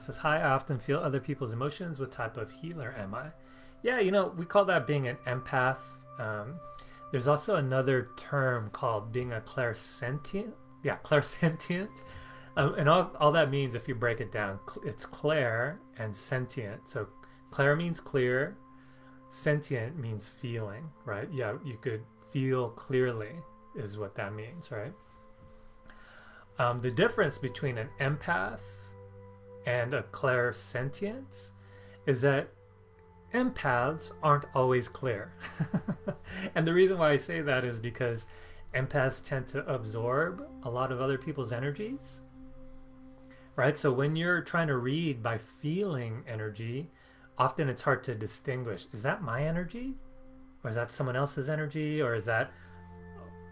says, hi, I often feel other people's emotions. What type of healer am I? Yeah, you know, we call that being an empath. There's also another term called being a clairsentient. Yeah, clairsentient. And all that means, if you break it down, it's clair and sentient. So clair means clear, sentient means feeling, right? Yeah, you could feel clearly is what that means, right? The difference between an empath and a clairsentient is that empaths aren't always clear. And the reason why I say that is because empaths tend to absorb a lot of other people's energies, right? So when you're trying to read by feeling energy, often it's hard to distinguish, is that my energy? Or is that someone else's energy? Or is that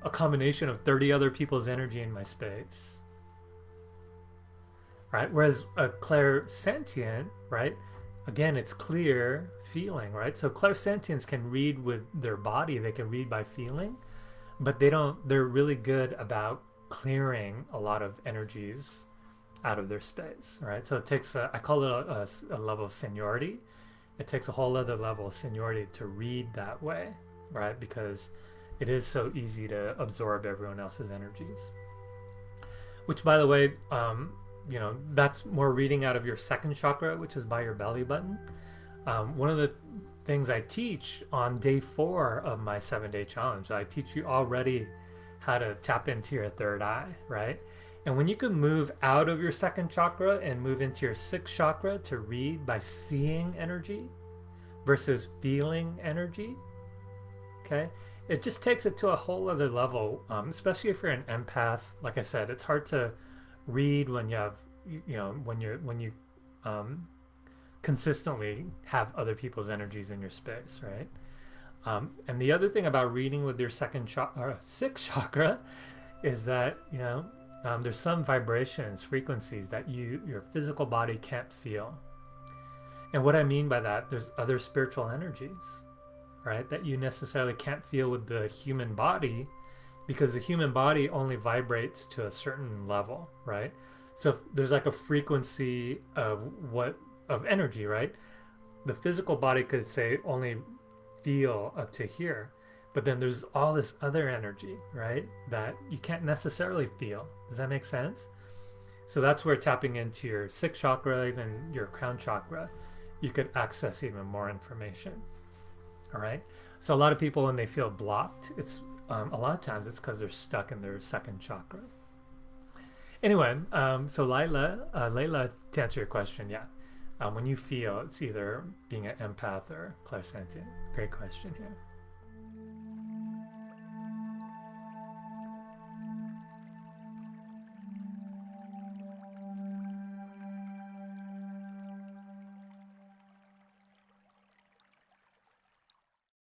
a combination of 30 other people's energy in my space? Right? Whereas a clairsentient, right? Again, it's clear feeling, right? So clairsentients can read with their body, they can read by feeling, but they're really good about clearing a lot of energies out of their space, right? So it takes I call it a level of seniority. It takes a whole other level of seniority to read that way, right? Because it is so easy to absorb everyone else's energies. Which, by the way, you know, that's more reading out of your second chakra, which is by your belly button. One of the things I teach on day 4 of my 7-day challenge, I teach you already how to tap into your third eye, right? And when you can move out of your second chakra and move into your 6th chakra to read by seeing energy versus feeling energy, okay, it just takes it to a whole other level, especially if you're an empath. Like I said, it's hard to read when you have, you know, when you consistently have other people's energies in your space, right? And the other thing about reading with your 6th chakra is that, you know, there's some vibrations, frequencies that your physical body can't feel. And what I mean by that, there's other spiritual energies, right, that you necessarily can't feel with the human body, because the human body only vibrates to a certain level, right? So there's like a frequency of energy, right? The physical body could say only feel up to here, but then there's all this other energy, right, that you can't necessarily feel. Does that make sense? So that's where tapping into your 6th chakra, even your crown chakra, you could access even more information. All right. So a lot of people, when they feel blocked, it's a lot of times it's because they're stuck in their 2nd chakra. Anyway, so Layla, to answer your question, yeah, when you feel, it's either being an empath or clairsentient. Great question here.